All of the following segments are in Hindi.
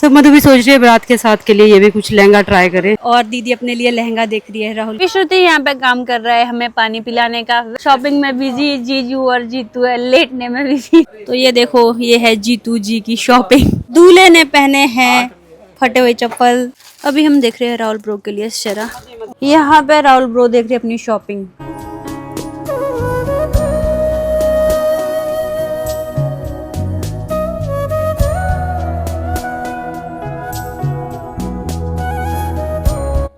तो मधु भी सोच रही है बारात के साथ के लिए ये भी कुछ लहंगा ट्राई करे। और दीदी अपने लिए लहंगा देख रही है। राहुल विश्रुति यहाँ पे काम कर रहा है हमें पानी पिलाने का। शॉपिंग में बिजी जीजू और जीतू है लेटने में बिजी। तो ये देखो ये है जीतू जी की शॉपिंग। दूल्हे ने पहने हैं फटे हुए चप्पल। अभी हम देख रहे हैं राहुल ब्रो के लिए शरा। यहाँ पे राहुल ब्रो देख रहे हैं अपनी शॉपिंग।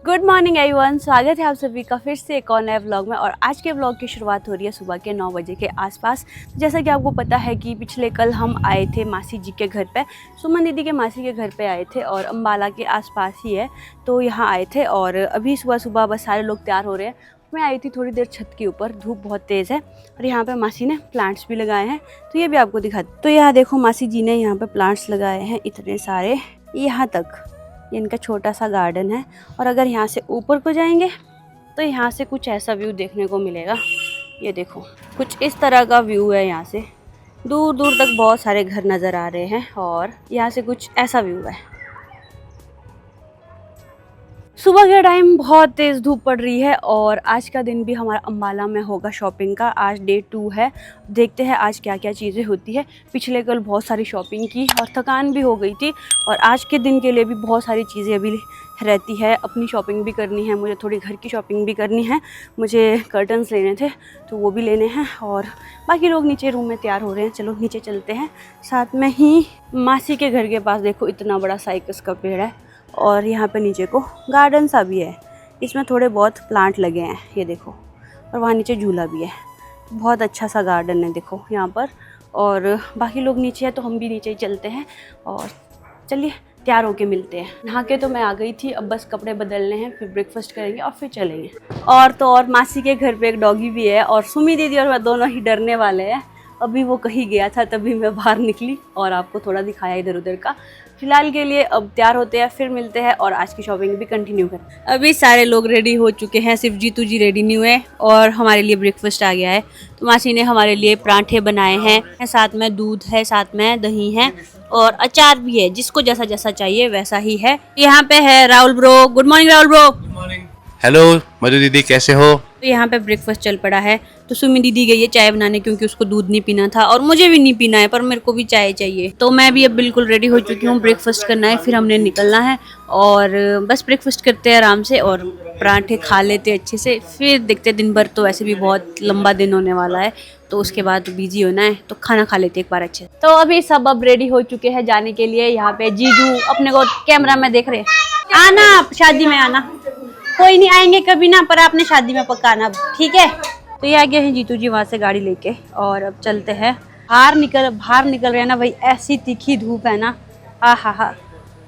गुड मॉर्निंग एवरीवन, स्वागत है आप सभी का फिर से एक और नए व्लॉग में। और आज के व्लॉग की शुरुआत हो रही है सुबह के 9 बजे के आसपास। जैसा कि आपको पता है कि पिछले कल हम आए थे मासी जी के घर पे, सुमन दीदी के मासी के घर पे आए थे और अम्बाला के आसपास ही है, तो यहाँ आए थे। और अभी सुबह सुबह बस सारे लोग तैयार हो रहे हैं। मैं आई थी थोड़ी देर छत के ऊपर, धूप बहुत तेज़ है और यहाँ पे मासी ने प्लांट्स भी लगाए हैं, तो ये भी आपको दिखा। तो यहाँ देखो मासी जी ने यहाँ पे प्लांट्स लगाए हैं इतने सारे, यहाँ तक। ये इनका छोटा सा गार्डन है। और अगर यहाँ से ऊपर को जाएंगे तो यहाँ से कुछ ऐसा व्यू देखने को मिलेगा। ये देखो कुछ इस तरह का व्यू है। यहाँ से दूर दूर तक बहुत सारे घर नज़र आ रहे हैं और यहाँ से कुछ ऐसा व्यू है। सुबह के टाइम बहुत तेज़ धूप पड़ रही है और आज का दिन भी हमारा अम्बाला में होगा शॉपिंग का। आज डे 2 है। देखते हैं आज क्या क्या चीज़ें होती है। पिछले कल बहुत सारी शॉपिंग की और थकान भी हो गई थी और आज के दिन के लिए भी बहुत सारी चीज़ें अभी रहती है। अपनी शॉपिंग भी करनी है मुझे, थोड़ी घर की शॉपिंग भी करनी है मुझे। कर्टन्स लेने थे तो वो भी लेने हैं और बाकी लोग नीचे रूम में तैयार हो रहे हैं। चलो नीचे चलते हैं। साथ में ही मासी के घर के पास देखो इतना बड़ा साइकस का पेड़ है और यहाँ पे नीचे को गार्डन सा भी है। इसमें थोड़े बहुत प्लांट लगे हैं, ये देखो। और वहाँ नीचे झूला भी है। बहुत अच्छा सा गार्डन है देखो यहाँ पर। और बाकी लोग नीचे हैं तो हम भी नीचे ही चलते हैं और चलिए तैयार होके मिलते हैं। नहा के तो मैं आ गई थी, अब बस कपड़े बदलने हैं, फिर ब्रेकफास्ट करेंगे और फिर चलेंगे। और तो और मासी के घर पे एक डॉगी भी है और सुमी दीदी और मैं दोनों ही डरने वाले हैं। अभी वो कहीं गया था तभी मैं बाहर निकली और आपको थोड़ा दिखाया इधर उधर का। फिलहाल के लिए अब तैयार होते हैं, फिर मिलते हैं और आज की शॉपिंग भी कंटिन्यू करें। अभी सारे लोग रेडी हो चुके हैं, सिर्फ जीतू जी रेडी नहीं हुए और हमारे लिए ब्रेकफास्ट आ गया है। तो मासी ने हमारे लिए पराठे बनाए हैं, साथ में दूध है, साथ में दही है और अचार भी है। जिसको जैसा जैसा चाहिए वैसा ही है। यहाँ पे है Rahul bro. Good morning Rahul bro. Good morning. Hello Madhu दीदी, कैसे हो? तो यहाँ पे ब्रेकफास्ट चल पड़ा है। तो सुमी दीदी गई है चाय बनाने क्योंकि उसको दूध नहीं पीना था और मुझे भी नहीं पीना है, पर मेरे को भी चाय चाहिए। तो मैं भी अब बिल्कुल रेडी हो चुकी हूँ, ब्रेकफास्ट करना है, फिर हमने निकलना है और बस ब्रेकफास्ट करते हैं आराम से और पराठे खा लेते हैं अच्छे से। फिर देखते हैं, दिन भर तो वैसे भी बहुत लंबा दिन होने वाला है, तो उसके बाद बिजी होना है, तो खाना खा लेते एक बार अच्छे। तो अभी सब अब रेडी हो चुके हैं जाने के लिए। यहाँ पे जीजू अपने को कैमरा में देख रहे, आना आप शादी में आना। कोई नहीं आएंगे कभी ना, पर आपने शादी में पकाना, ठीक है। तो ये आगे हैं जीतू जी वहाँ से गाड़ी लेके और अब चलते हैं। बाहर निकल रहे हैं ना भाई, ऐसी तीखी धूप है ना, हा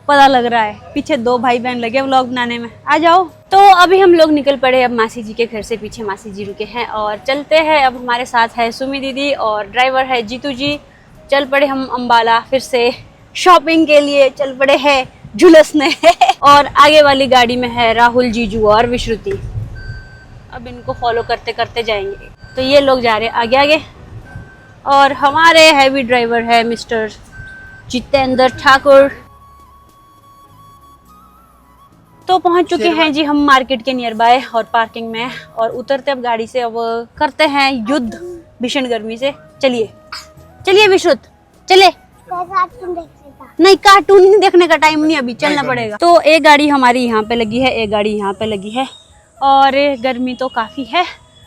पता लग रहा है। पीछे 2 भाई बहन लगे व्लॉग बनाने में, आ जाओ। तो अभी हम लोग निकल पड़े अब मासी जी के घर से। पीछे मासी जी रुके हैं और चलते हैं। अब हमारे साथ है सुमी दीदी और ड्राइवर है जीतू जी। चल पड़े हम अम्बाला फिर से शॉपिंग के लिए, चल पड़े हैं झुलसने और आगे वाली गाड़ी में है राहुल, जीजू और विश्रुति। अब इनको फॉलो करते करते जाएंगे। तो ये लोग जा रहे हैं आगे आगे और हमारे हैवी ड्राइवर है मिस्टर जितेंद्र ठाकुर। तो पहुंच चुके हैं जी हम मार्केट के नियर बाय और पार्किंग में, और उतरते अब गाड़ी से। अब करते हैं युद्ध भीषण गर्मी से। चलिए चलिए विश्रुत चले। नहीं, कार्टून नहीं देखने का टाइम नहीं, अभी चलना पड़ेगा। तो एक गाड़ी हमारी यहाँ पे लगी है, एक गाड़ी यहाँ पे लगी है और गर्मी तो काफ़ी है,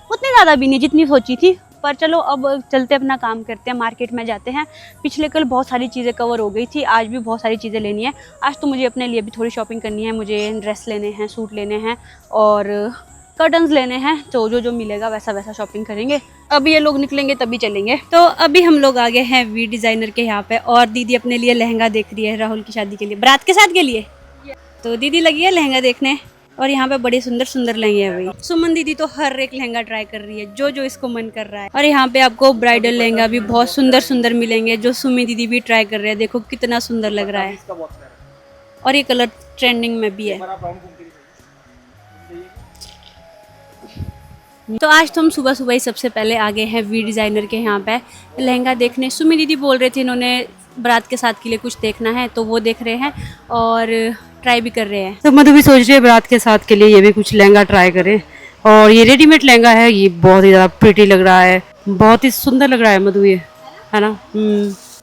उतनी ज़्यादा भी नहीं जितनी सोची थी, पर चलो अब चलते अपना काम करते हैं। मार्केट में जाते हैं। पिछले कल बहुत सारी चीज़ें कवर हो गई थी, आज भी बहुत सारी चीज़ें लेनी है। आज तो मुझे अपने लिए भी थोड़ी शॉपिंग करनी है। मुझे ड्रेस लेने हैं, सूट लेने हैं और कर्टन्स लेने हैं। तो जो जो मिलेगा वैसा वैसा शॉपिंग करेंगे। अभी ये लोग निकलेंगे तभी चलेंगे। तो अभी हम लोग आ गए हैं वी डिज़ाइनर के यहाँ पे और दीदी अपने लिए लहंगा देख रही है राहुल की शादी के लिए, बारात के साथ के लिए। तो दीदी लगी है लहंगा देखने और यहाँ पे बड़े सुंदर सुंदर लहंगे हैं भाई। सुमन दीदी तो हर एक लहंगा ट्राई कर रही है, जो जो इसको मन कर रहा है। और यहाँ पे आपको ब्राइडल लहंगा भी बहुत सुंदर सुंदर मिलेंगे, जो सुमी दीदी भी ट्राई कर रहे हैं। देखो कितना सुंदर लग रहा है और ये कलर ट्रेंडिंग में भी है। तो आज तो हम सुबह सुबह ही सबसे पहले आ गए हैं वी डिज़ाइनर के यहाँ पे लहंगा देखने। सुमी दीदी बोल रहे थे इन्होंने बारात के साथ के लिए कुछ देखना है तो वो देख रहे हैं और ट्राई भी कर रहे हैं। तो मधु भी सोच रही है बारात के साथ के लिए ये भी कुछ लहंगा ट्राई करें। और ये रेडीमेड लहंगा है, ये बहुत ही ज़्यादा प्रिटी लग रहा है, बहुत ही सुंदर लग रहा है मधु, ये है ना।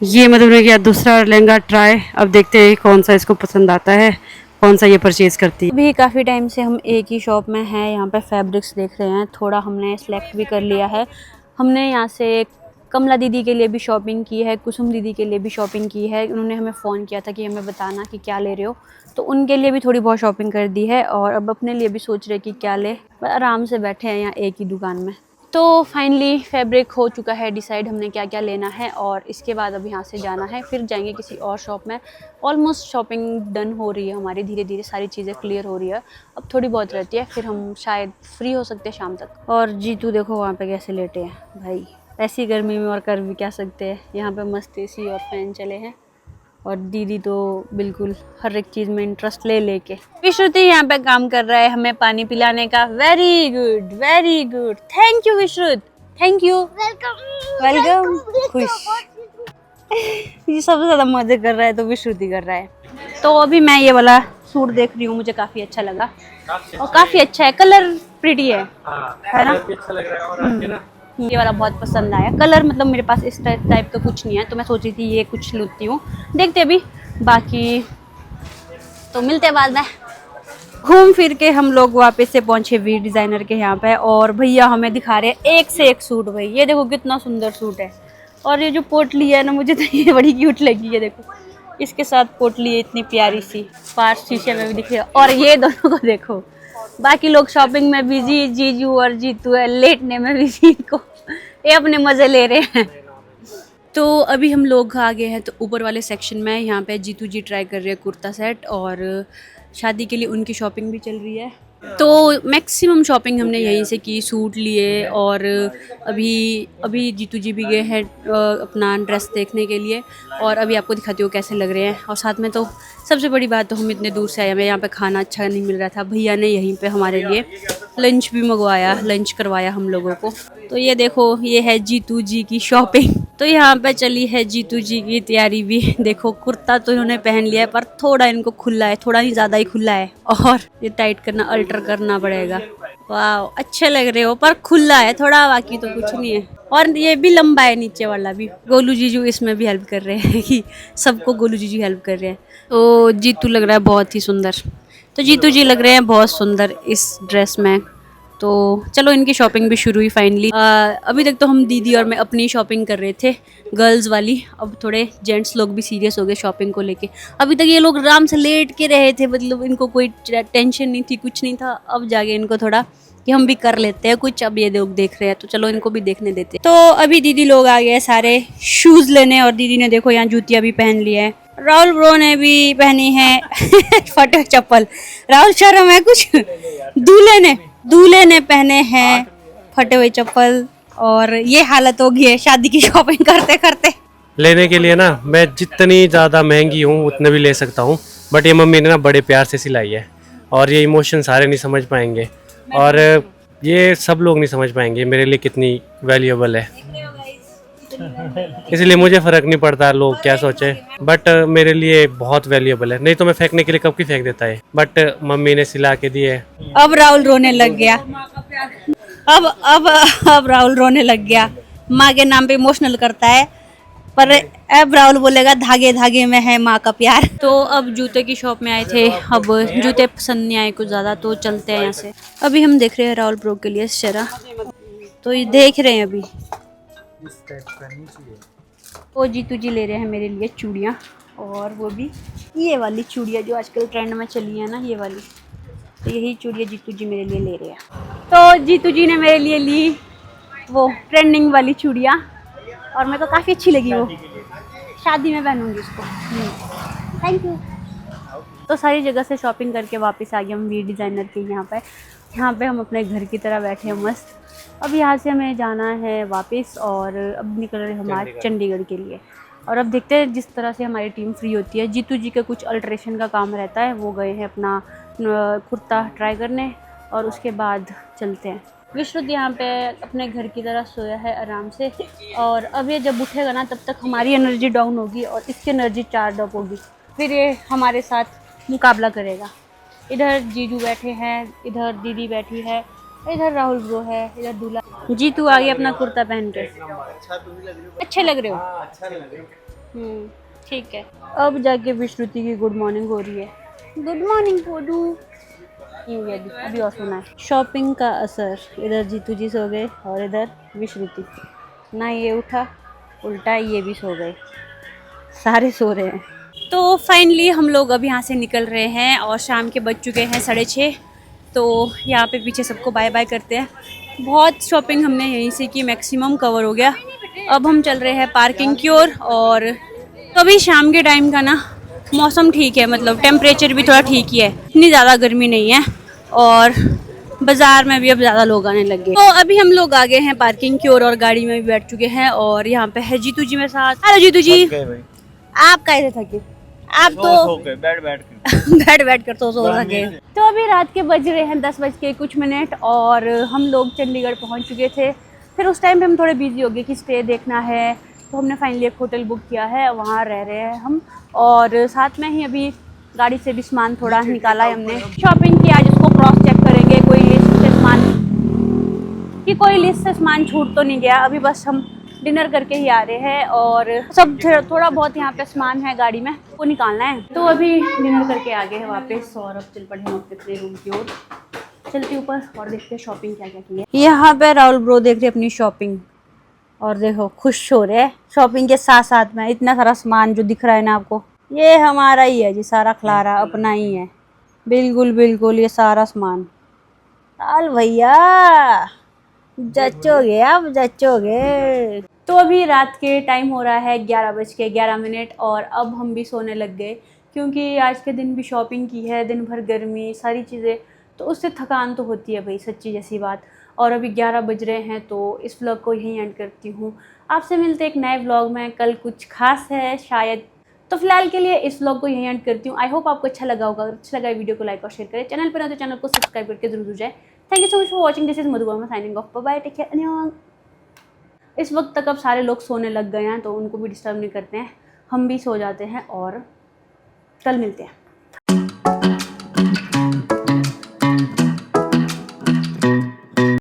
ये मधु ने किया दूसरा लहंगा ट्राई। अब देखते हैं कौन सा इसको पसंद आता है, कौन सा ये परचेज करती है। अभी काफ़ी टाइम से हम एक ही शॉप में हैं, यहाँ पे फैब्रिक्स देख रहे हैं। थोड़ा हमने सेलेक्ट भी कर लिया है। हमने यहाँ से कमला दीदी के लिए भी शॉपिंग की है, कुसुम दीदी के लिए भी शॉपिंग की है। उन्होंने हमें फ़ोन किया था कि हमें बताना कि क्या ले रहे हो, तो उनके लिए भी थोड़ी बहुत शॉपिंग कर दी है। और अब अपने लिए भी सोच रहे कि क्या ले, आराम से बैठे हैं यहाँ एक ही दुकान में। तो फाइनली फैब्रिक हो चुका है डिसाइड हमने क्या क्या लेना है, और इसके बाद अब यहाँ से जाना है, फिर जाएंगे किसी और शॉप में। ऑलमोस्ट शॉपिंग डन हो रही है हमारी, धीरे धीरे सारी चीज़ें क्लियर हो रही है। अब थोड़ी बहुत रहती है, फिर हम शायद फ्री हो सकते हैं शाम तक। और जीतू देखो वहाँ पे कैसे लेटे हैं भाई, ऐसी गर्मी में और कर भी क्या सकते हैं। यहाँ पे मस्त एसी और फैन चले हैं, और दीदी तो बिल्कुल हर एक चीज़ में इंटरेस्ट ले लेके। विश्रुति यहाँ पे काम कर रहा है हमें पानी पिलाने का। Very good, very good, thank you विश्रुत, thank you, welcome. खुश ये सबसे ज़्यादा मज़े कर रहा है तो विश्रुति कर रहा है। तो अभी मैं ये वाला सूट देख रही हूँ, मुझे काफ़ी अच्छा लगा और काफ़ी अच्छा है, कलर प्रिटी है ना। अच्छा लग रहा है। और आपके ना ये वाला बहुत पसंद आया कलर, मतलब मेरे पास इस टाइप का कुछ नहीं है, तो मैं सोच रही थी ये कुछ लेती हूँ, देखते अभी। बाकी तो मिलते हैं बाद में। घूम फिर के हम लोग वापस से पहुँचे वी डिज़ाइनर के यहाँ पे, और भैया हमें दिखा रहे हैं एक से एक सूट। भाई ये देखो कितना सुंदर सूट है, और ये जो पोटली है ना, मुझे तो ये बड़ी क्यूट लगी है। देखो इसके साथ पोटली है इतनी प्यारी सी, पास शीशे में भी दिख रही है। और ये दोनों को देखो, बाकी लोग शॉपिंग में बिजी, जीजू और जीतू है लेटने में बिजी, को ये अपने मज़े ले रहे हैं। तो अभी हम लोग आ गए हैं तो ऊपर वाले सेक्शन में। यहाँ पे जीतू जी ट्राई कर रहे हैं कुर्ता सेट, और शादी के लिए उनकी शॉपिंग भी चल रही है। तो मैक्सिमम शॉपिंग हमने यहीं से की, सूट लिए, और अभी जीतू जी भी गए हैं अपना ड्रेस देखने के लिए, और अभी आपको दिखाती हूँ कैसे लग रहे हैं। और साथ में तो सबसे बड़ी बात, तो हम इतने दूर से आए, हमें यहाँ पे खाना अच्छा नहीं मिल रहा था। भैया ने यहीं पे हमारे लिए लंच भी मंगवाया, लंच करवाया हम लोगों को। तो ये देखो, ये है जीतू जी की शॉपिंग। तो यहाँ पे चली है जीतू जी की तैयारी भी। देखो कुर्ता तो इन्होंने पहन लिया है, पर थोड़ा इनको खुला है, थोड़ा नहीं ज़्यादा ही खुला है, और ये टाइट करना, अल्टर करना पड़ेगा। वाह अच्छे लग रहे हो, पर खुला है थोड़ा, बाकी तो कुछ नहीं है। और ये भी लंबा है नीचे वाला भी। गोलू जीजू इसमें भी हेल्प कर रहे हैं कि सबको गोलू जीजू हेल्प कर रहे हैं। तो जीतू लग रहा है बहुत ही सुंदर, तो जीतू जी लग रहे हैं बहुत सुंदर इस ड्रेस में। तो चलो इनकी शॉपिंग भी शुरू हुई फाइनली। अभी तक तो हम दीदी और मैं अपनी शॉपिंग कर रहे थे, गर्ल्स वाली। अब थोड़े जेंट्स लोग भी सीरियस हो गए शॉपिंग को लेके। अभी तक ये लोग आराम से लेट के रहे थे, मतलब इनको कोई टेंशन नहीं थी, कुछ नहीं था। अब जाके इनको थोड़ा कि हम भी कर लेते हैं कुछ। अब ये लोग देख रहे हैं तो चलो इनको भी देखने देते हैं। तो अभी दीदी लोग आ गए सारे शूज़ लेने, और दीदी ने देखो यहाँ जूतियाँ भी पहन ली है। राहुल ब्रो ने भी पहनी है फटे चप्पल। राहुल शर्म है कुछ, दूल्हे ने पहने हैं फटे हुए चप्पल। और ये हालत हो गई है शादी की शॉपिंग करते करते। लेने के लिए ना मैं जितनी ज़्यादा महंगी हूँ उतने भी ले सकता हूँ, बट ये मम्मी ने ना बड़े प्यार से सिलाई है, और ये इमोशन सारे नहीं समझ पाएंगे, और ये सब लोग नहीं समझ पाएंगे मेरे लिए कितनी वैल्यूएबल है। इसलिए मुझे फ़र्क नहीं पड़ता लोग क्या सोचे, बट मेरे लिए बहुत वैल्यूएबल है। नहीं तो मैं फेंकने के लिए कब की फेंक देता है, बट मम्मी ने सिला के दिए। अब राहुल रोने लग गया। अब राहुल रोने लग गया, माँ के नाम पे इमोशनल करता है, पर अब राहुल बोलेगा धागे धागे में है माँ का प्यार। तो अब जूते की शॉप में आए थे, अब जूते पसंद नहीं आए कुछ ज़्यादा, तो चलते हैं यहाँ से। अभी हम देख रहे हैं राहुल ब्रो के लिए शरा, तो ये देख रहे हैं अभी। वो जीतू जी ले रहे हैं मेरे लिए चूड़ियाँ, और वो भी ये वाली चूड़ियाँ जो आजकल ट्रेंड में चली है ना, ये वाली। तो यही चूड़ियाँ जीतू जी मेरे लिए ले रहे हैं। तो जीतू जी ने मेरे लिए ली वो ट्रेंडिंग वाली चूड़ियाँ, और मेरे को काफ़ी अच्छी लगी वो, शादी में पहनूंगी उसको। Thank you. तो सारी जगह से शॉपिंग करके वापस आ गए हम वी डिज़ाइनर के यहाँ पे। यहाँ पे हम अपने घर की तरह बैठे हैं मस्त। अब यहाँ से हमें जाना है वापस, और अब निकल रहे हमारे चंडीगढ़ के लिए। और अब देखते हैं जिस तरह से हमारी टीम फ्री होती है। जीतू जी का कुछ अल्ट्रेशन का काम रहता है, वो गए हैं अपना कुर्ता ट्राई करने, और उसके बाद चलते हैं। विश्रुत यहाँ पे अपने घर की तरह सोया है आराम से, और अब ये जब उठेगा ना तब तक हमारी एनर्जी डाउन होगी और इसकी एनर्जी चार्ज अप होगी, फिर ये हमारे साथ मुकाबला करेगा। इधर जीजू बैठे हैं, इधर दीदी बैठी है, इधर राहुल ब्रो है, इधर दूल्हा। जीतू आ गया अपना कुर्ता पहन के। अच्छे लग रहे हो। ठीक है। अब जाके विश्रुति की गुड मॉर्निंग हो रही है। Good morning Podu. अभी और सुना है। शॉपिंग का असर, इधर जीतू जी सो गए और इधर विश्रुति। ना ये उठा, उल्टा ये भी सो गए, सारे सो रहे हैं। तो फाइनली हम लोग अब यहाँ से निकल रहे हैं और शाम के बज चुके हैं 6:30। तो यहाँ पे पीछे सबको बाय बाय करते हैं। बहुत शॉपिंग हमने यहीं से की, मैक्सिमम कवर हो गया। अब हम चल रहे हैं पार्किंग की ओर। और तो अभी शाम के टाइम का ना मौसम ठीक है, मतलब टेम्परेचर भी थोड़ा ठीक ही है, इतनी ज़्यादा गर्मी नहीं है और बाज़ार में भी अब ज़्यादा लोग आने लग गए। तो अभी हम लोग आ गए हैं पार्किंग की ओर और गाड़ी में भी बैठ चुके हैं। और यहाँ पे है जीतू जी मेरे साथ। हेलो जीतू जी। आप कैसे थके? आप तो बैठ कर सो लगे। तो अभी रात के बज रहे हैं 10 बज के कुछ मिनट और हम लोग चंडीगढ़ पहुंच चुके थे। फिर उस टाइम पे हम थोड़े बिजी हो गए कि स्टे देखना है, तो हमने फाइनली एक होटल बुक किया है, वहाँ रह रहे हैं हम। और साथ में ही अभी गाड़ी से भी सामान थोड़ा निकाला है हमने। शॉपिंग की, आज इसको क्रॉस चेक करेंगे कोई लिस्ट से सामान छूट तो नहीं गया। अभी बस हम डिनर करके ही आ रहे हैं और सब थोड़ा बहुत यहाँ पे सामान है गाड़ी में, वो निकालना है। तो अभी डिनर करके आ गए हैं वापस और अब चल पड़े हैं अपने रूम की ओर। चलते ऊपर और देखते हैं शॉपिंग क्या क्या की है। यहाँ पे राहुल ब्रो देख रहे अपनी शॉपिंग और देखो खुश हो रहे हैं शॉपिंग के साथ साथ में। इतना सारा सामान जो दिख रहा है ना आपको, ये हमारा ही है जी, सारा खलारा अपना ही है। बिल्कुल बिल्कुल ये सारा सामान। लाल भैया जचोगे, अब जचोगे। तो अभी रात के टाइम हो रहा है 11:11 और अब हम भी सोने लग गए, क्योंकि आज के दिन भी शॉपिंग की है, दिन भर गर्मी सारी चीज़ें, तो उससे थकान तो होती है भाई, सच्ची जैसी बात। और अभी 11 बज रहे हैं तो इस व्लॉग को यहीं एंड करती हूँ। आपसे मिलते एक नए व्लॉग में, कल कुछ खास है शायद। तो फिलहाल के लिए इस व्लॉग को यहीं एंड करती हूँ। आई होप आपको अच्छा लगा होगा। अच्छा लगा वीडियो को लाइक और शेयर करें। चैनल पर ना तो चैनल को सब्सक्राइब करके जरूर जाए। Thank you so much for watching. This is Madhu Verma signing off. Bye, take care, अन्योंग। इस वक्त तक अब सारे लोग सोने लग गए हैं तो उनको भी डिस्टर्ब नहीं करते हैं, हम भी सो जाते हैं और कल मिलते हैं।